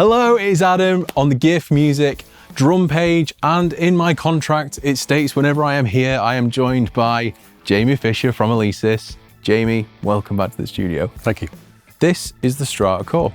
Hello, it's Adam on the Gear4music drum page, and in my contract it states whenever I am here I am joined by Jamie Fisher from Alesis. Jamie, welcome back to the studio. Thank you. This is the Strata Core.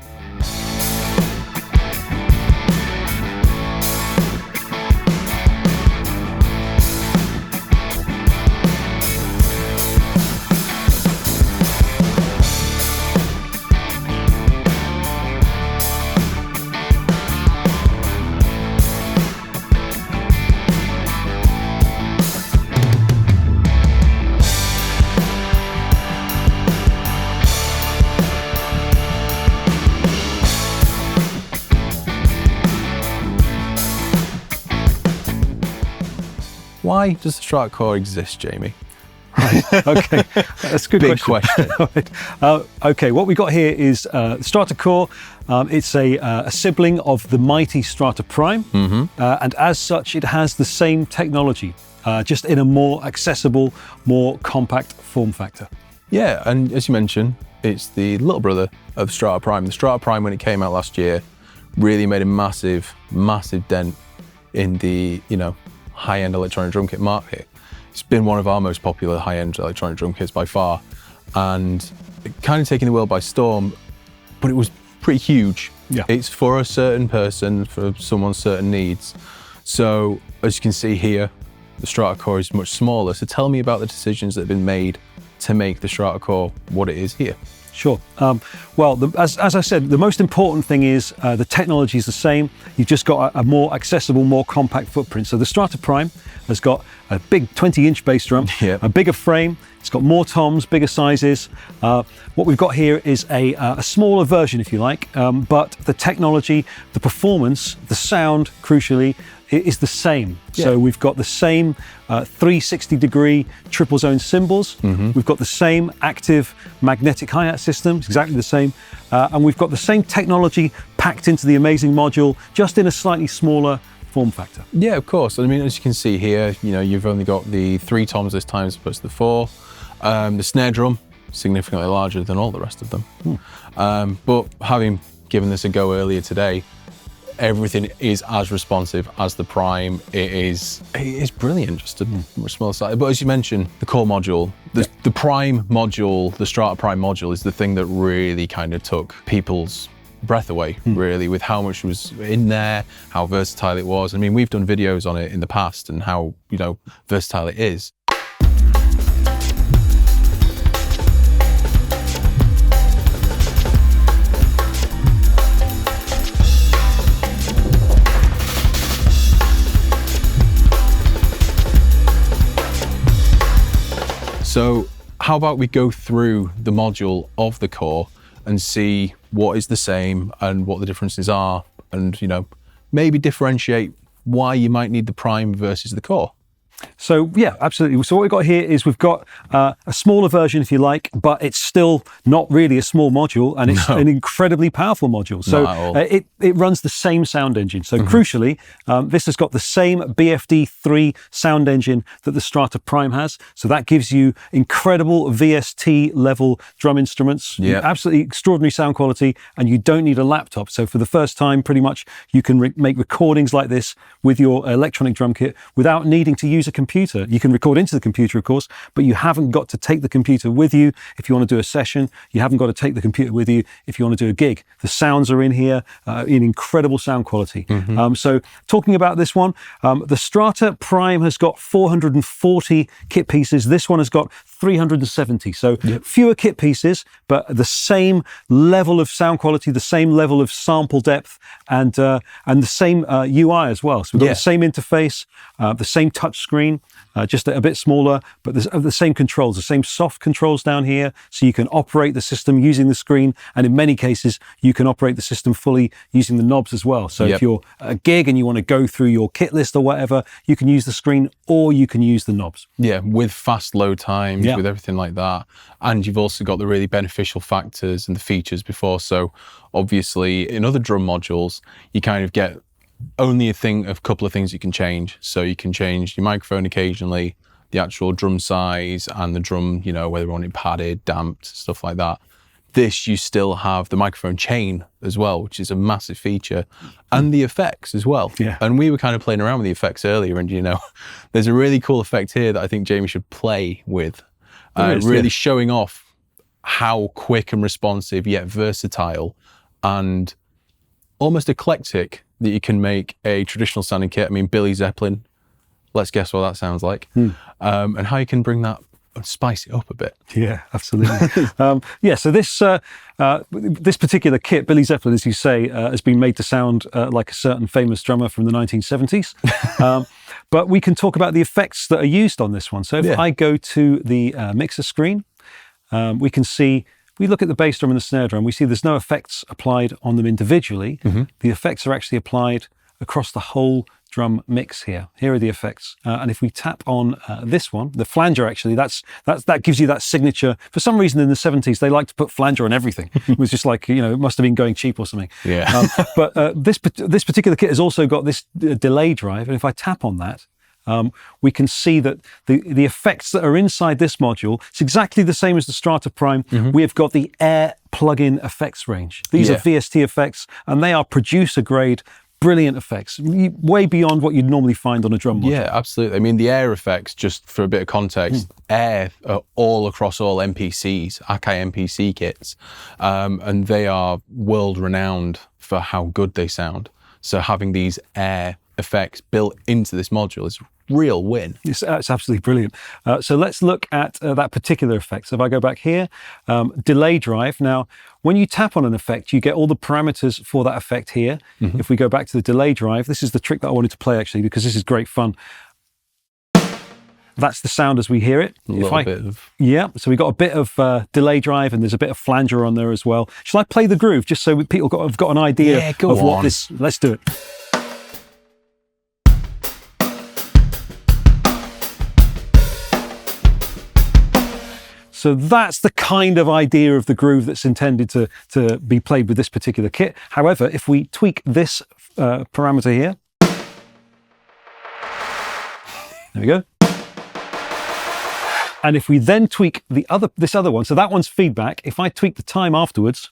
Why does the Strata Core exist, Jamie? Right. Okay, that's a good Big question. Okay, what we got here is the Strata Core. It's a sibling of the mighty Strata Prime, and as such, it has the same technology, just in a more accessible, more compact form factor. Yeah, and as you mentioned, it's the little brother of Strata Prime. The Strata Prime, when it came out last year, really made a massive, massive dent in the, high-end electronic drum kit market. It's been one of our most popular high-end electronic drum kits by far, and it kind of taking the world by storm, but it was pretty huge. Yeah. It's for a certain person, for someone's certain needs. So as you can see here, the Strata Core is much smaller. So tell me about the decisions that have been made to make the Strata Core what it is here. Sure. Well, as I said, the most important thing is the technology is the same. You've just got a more accessible, more compact footprint. So the Strata Prime has got a big 20-inch bass drum, a bigger frame. It's got more toms, bigger sizes. What we've got here is a smaller version, if you like, but the technology, the performance, the sound, crucially, is the same. Yeah. So we've got the same 360-degree triple zone cymbals. We've got the same active magnetic hi-hat system, it's exactly the same. And we've got the same technology packed into the amazing module, just in a slightly smaller form factor. Yeah, of course. I mean, as you can see here, you've only got the 3 toms this time as opposed to the 4. The snare drum, significantly larger than all the rest of them. But having given this a go earlier today, everything is as responsive as the Prime. It is brilliant, just a much smaller size. But as you mentioned, the core module, the Prime module, the Strata Prime module is the thing that really kind of took people's breath away, really, with how much was in there, how versatile it was. I mean, we've done videos on it in the past and how, versatile it is. So how about we go through the module of the core and see what is the same and what the differences are, and maybe differentiate why you might need the Prime versus the core. So yeah, absolutely. So what we've got here is we've got a smaller version, if you like, but it's still not really a small module, and it's an incredibly powerful module. So it runs the same sound engine. So crucially, this has got the same BFD3 sound engine that the Strata Prime has. So that gives you incredible VST level drum instruments, absolutely extraordinary sound quality, and you don't need a laptop. So for the first time, pretty much, you can make recordings like this with your electronic drum kit without needing to use a computer. You can record into the computer, of course, but you haven't got to take the computer with you if you want to do a session. You haven't got to take the computer with you if you want to do a gig. The sounds are in here in incredible sound quality. So talking about this one, the Strata Prime has got 440 kit pieces. This one has got 370. So fewer kit pieces, but the same level of sound quality, the same level of sample depth, and the same UI as well. So we've got the same interface, the same touch screen, just a bit smaller, but the same controls, the same soft controls down here, so you can operate the system using the screen, and in many cases, you can operate the system fully using the knobs as well. So if you're at a gig and you want to go through your kit list or whatever, you can use the screen or you can use the knobs. Yeah, with fast load times, with everything like that. And you've also got the really beneficial factors and the features before. So obviously in other drum modules, you kind of get only a couple of things you can change. So you can change your microphone occasionally, the actual drum size and the drum, whether you want it padded, damped, stuff like that. this, you still have the microphone chain as well, which is a massive feature, and the effects as well. Yeah. And we were kind of playing around with the effects earlier, and there's a really cool effect here that I think Jamie should play with, really showing off how quick and responsive yet versatile and almost eclectic that you can make a traditional sounding kit. I mean, Billy Zeppelin, let's guess what that sounds like, and how you can bring that, spice it up a bit. Yeah, absolutely. So this particular kit, Billy Zeppelin, as you say, has been made to sound like a certain famous drummer from the 1970s. But we can talk about the effects that are used on this one. So if I go to the mixer screen, we can see, we look at the bass drum and the snare drum, we see there's no effects applied on them individually. The effects are actually applied across the whole drum mix here. Here are the effects. And if we tap on this one, the flanger, actually, that gives you that signature. For some reason in the 70s, they like to put flanger on everything. It was just like, it must have been going cheap or something. Yeah. But this particular kit has also got this delay drive. And if I tap on that, we can see that the effects that are inside this module, it's exactly the same as the Strata Prime. We have got the Air plug-in effects range. These are VST effects, and they are producer grade, brilliant effects, way beyond what you'd normally find on a drum module. Yeah, absolutely. I mean, the Air effects, just for a bit of context, Air are all across all MPCs, Akai MPC kits, and they are world renowned for how good they sound. So having these Air effects built into this module is real win. It's absolutely brilliant. So let's look at that particular effect. So if I go back here, delay drive. Now, when you tap on an effect, you get all the parameters for that effect here. If we go back to the delay drive, this is the trick that I wanted to play actually, because this is great fun. That's the sound as we hear it. Yeah, so we got a bit of delay drive, and there's a bit of flanger on there as well. Shall I play the groove just so people have got an idea of what this? Let's do it. So that's the kind of idea of the groove that's intended to be played with this particular kit. However, if we tweak this parameter here, there we go. And if we then tweak this other one, so that one's feedback, if I tweak the time afterwards,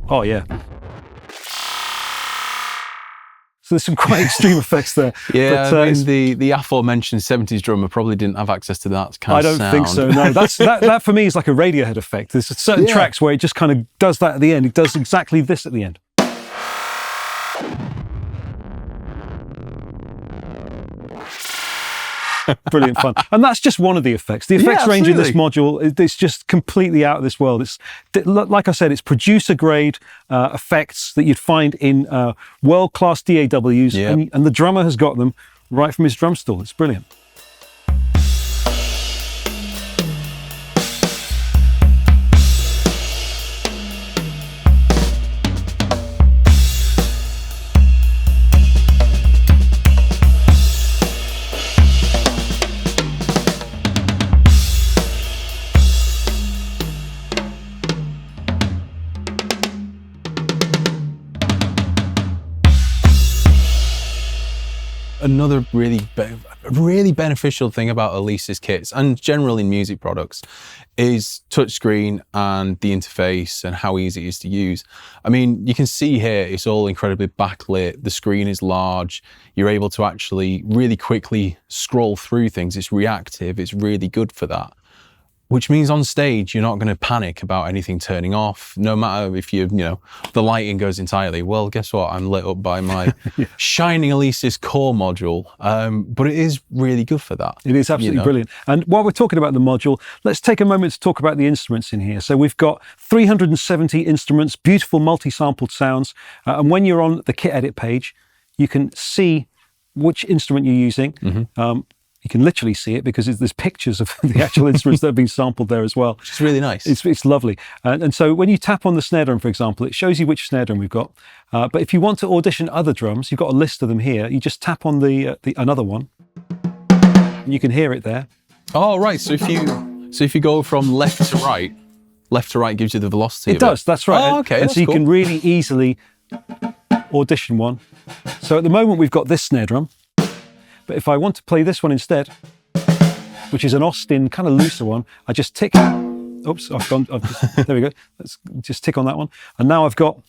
oh yeah. So there's some quite extreme effects there. Yeah, but, I mean, the aforementioned 70s drummer probably didn't have access to that kind of sound. I don't think so, no. That for me is like a Radiohead effect. There's certain tracks where it just kind of does that at the end. It does exactly this at the end. Brilliant fun. And that's just one of the effects. The effects range in this module is just completely out of this world. It's, like I said, it's producer grade effects that you'd find in world-class DAWs, and the drummer has got them right from his drum stool. It's brilliant. Another really beneficial thing about Alesis kits and generally in music products is touchscreen and the interface and how easy it is to use. I mean, you can see here it's all incredibly backlit, the screen is large, you're able to actually really quickly scroll through things, it's reactive, it's really good for that. Which means on stage, you're not going to panic about anything turning off, no matter if the lighting goes entirely. Well, guess what? I'm lit up by my shining Alesis core module. But it is really good for that. It is absolutely brilliant. And while we're talking about the module, let's take a moment to talk about the instruments in here. So we've got 370 instruments, beautiful multi-sampled sounds. And when you're on the kit edit page, you can see which instrument you're using. You can literally see it because there's pictures of the actual instruments that have been sampled there as well. It's really nice. It's lovely. And so when you tap on the snare drum, for example, it shows you which snare drum we've got. But if you want to audition other drums, you've got a list of them here. You just tap on the another one, and you can hear it there. Oh, right. So if you go from left to right gives you the velocity. It does. That's right. Oh, okay. And so you can really easily audition one. So at the moment we've got this snare drum. But if I want to play this one instead, which is an Austin, kind of looser one, I just tick. Oops, there we go. Let's just tick on that one. And now I've got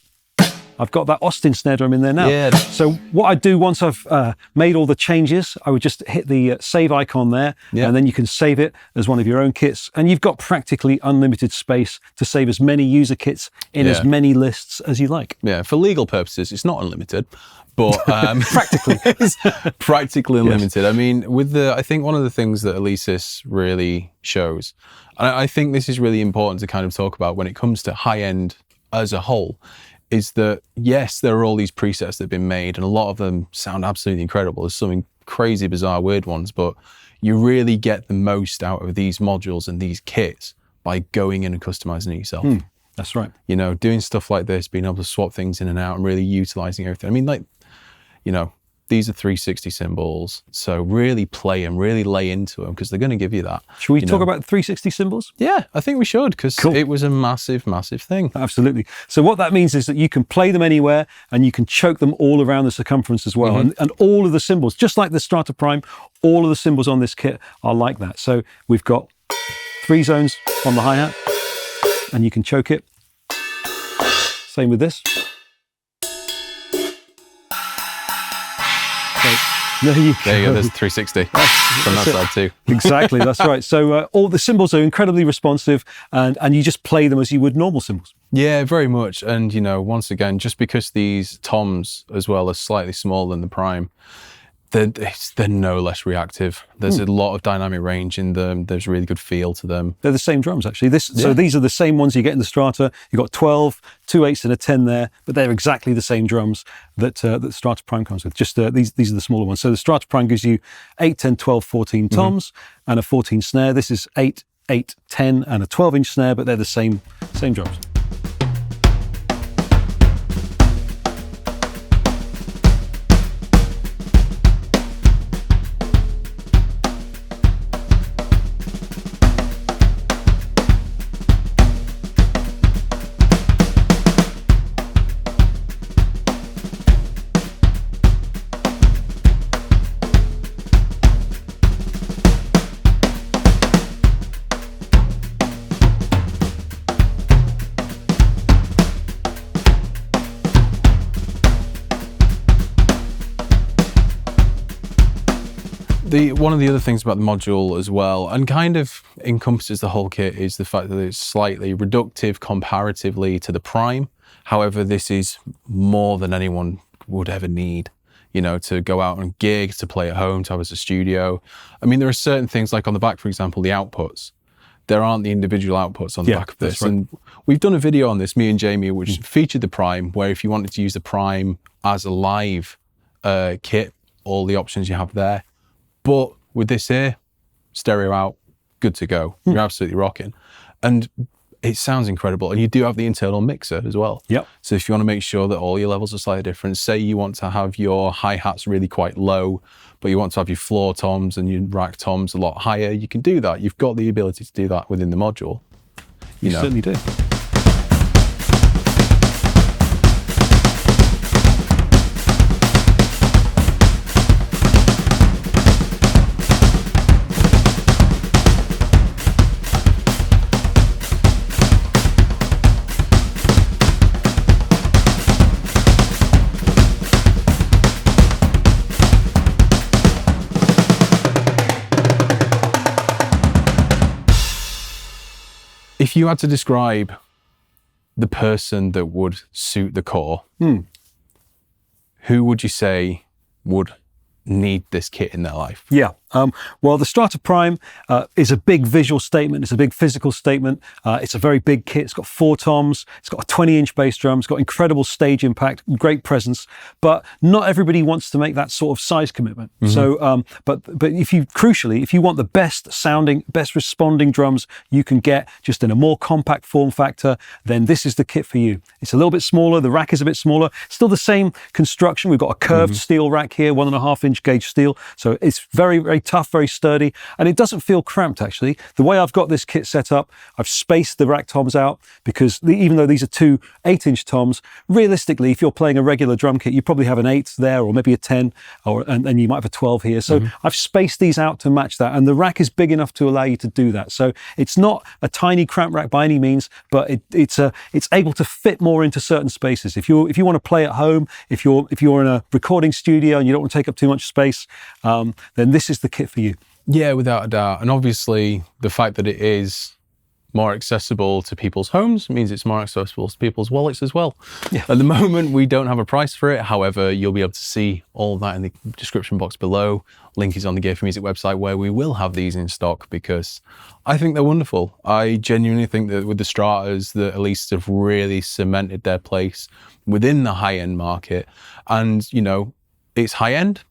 that Austin snare drum in there now. Yeah. So what I do once I've made all the changes, I would just hit the save icon there, and then you can save it as one of your own kits. And you've got practically unlimited space to save as many user kits in as many lists as you like. Yeah, for legal purposes, it's not unlimited, but practically, it's practically unlimited. Yes. I mean, I think one of the things that Alesis really shows, and I think this is really important to kind of talk about when it comes to high end as a whole, is that, yes, there are all these presets that have been made, and a lot of them sound absolutely incredible. There's some crazy, bizarre, weird ones, but you really get the most out of these modules and these kits by going in and customizing it yourself. That's right. You know, doing stuff like this, being able to swap things in and out and really utilizing everything. I mean, like, you know, these are 360 cymbals, so really play and really lay into them because they're going to give you that. Should we talk about 360 cymbals? Yeah, I think we should, because it was a massive, massive thing. Absolutely. So what that means is that you can play them anywhere and you can choke them all around the circumference as well. And all of the cymbals, just like the Strata Prime, all of the cymbals on this kit are like that. So we've got 3 zones on the hi-hat and you can choke it. Same with this. There you go. There's 360 from that side too. Exactly, that's right. So all the cymbals are incredibly responsive, and you just play them as you would normal cymbals. Yeah, very much. And you know, once again, just because these toms as well are slightly smaller than the Prime, they're no less reactive. There's a lot of dynamic range in them. There's a really good feel to them. They're the same drums, actually. So these are the same ones you get in the Strata. You've got 12, 2 8s and a 10 there, but they're exactly the same drums that Strata Prime comes with. Just these are the smaller ones. So the Strata Prime gives you 8, 10, 12, 14 toms and a 14 snare. This is 8, 8, 10 and a 12-inch snare, but they're the same drums. One of the other things about the module as well, and kind of encompasses the whole kit, is the fact that it's slightly reductive comparatively to the Prime. However, this is more than anyone would ever need, you know, to go out and gig, to play at home, to have as a studio. I mean, there are certain things, like on the back, for example, the outputs. There aren't the individual outputs on the back of this. Right. And we've done a video on this, me and Jamie, which featured the Prime, where if you wanted to use the Prime as a live kit, all the options you have there. But with this here, stereo out, good to go. You're absolutely rocking. And it sounds incredible. And you do have the internal mixer as well. Yep. So if you want to make sure that all your levels are slightly different, say you want to have your hi-hats really quite low, but you want to have your floor toms and your rack toms a lot higher, you can do that. You've got the ability to do that within the module. You certainly do. If you had to describe the person that would suit the core, who would you say would need this kit in their life? Yeah. Well, the Strata Prime is a big visual statement. It's a big physical statement. It's a very big kit. It's got 4 toms. It's got a 20-inch bass drum. It's got incredible stage impact, great presence. But not everybody wants to make that sort of size commitment. So, but if you want the best sounding, best responding drums you can get, just in a more compact form factor, then this is the kit for you. It's a little bit smaller. The rack is a bit smaller. Still the same construction. We've got a curved steel rack here, 1.5-inch gauge steel. So it's very, very very tough, very sturdy, and it doesn't feel cramped actually. The way I've got this kit set up, I've spaced the rack toms out because even though these are two 8-inch toms, realistically, if you're playing a regular drum kit, you probably have an 8 there or maybe a 10, and you might have a 12 here. So I've spaced these out to match that, and the rack is big enough to allow you to do that. So it's not a tiny cramped rack by any means, but it's able to fit more into certain spaces. If you want to play at home, if you're in a recording studio and you don't want to take up too much space, then this is the kit for you. Yeah, without a doubt. And obviously the fact that it is more accessible to people's homes means it's more accessible to people's wallets as well. Yeah. At the moment, we don't have a price for it. However, you'll be able to see all of that in the description box below. Link is on the Gear4music website where we will have these in stock because I think they're wonderful. I genuinely think that with the Stratas, that Alesis have really cemented their place within the high-end market. And, you know, it's high-end.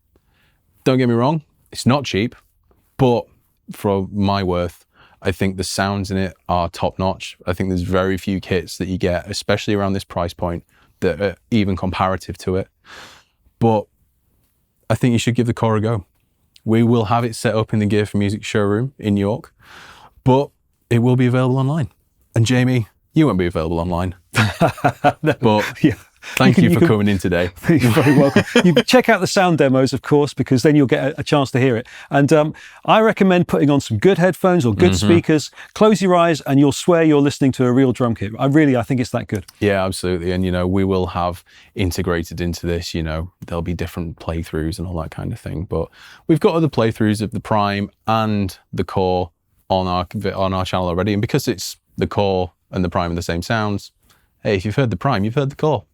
Don't get me wrong, it's not cheap, but for my worth, I think the sounds in it are top notch. I think there's very few kits that you get, especially around this price point, that are even comparative to it. But I think you should give the Core a go. We will have it set up in the Gear4music showroom in York, but it will be available online. And Jamie, you won't be available online. No, but yeah. Thank you for coming in today. You're very welcome. You check out the sound demos, of course, because then you'll get a chance to hear it. And I recommend putting on some good headphones or good speakers. Close your eyes and you'll swear you're listening to a real drum kit. I think it's that good. Yeah, absolutely. And, you know, we will have integrated into this, you know, there'll be different playthroughs and all that kind of thing. But we've got other playthroughs of the Prime and the Core on our channel already. And because it's the Core and the Prime are the same sounds, hey, if you've heard the Prime, you've heard the Core.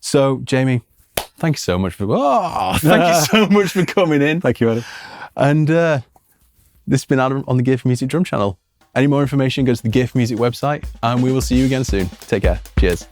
So, Jamie, thank you so much for coming in. Thank you, Adam. And this has been Adam on the Gear4music drum channel. Any more information, go to the Gear4music website, and we will see you again soon. Take care. Cheers.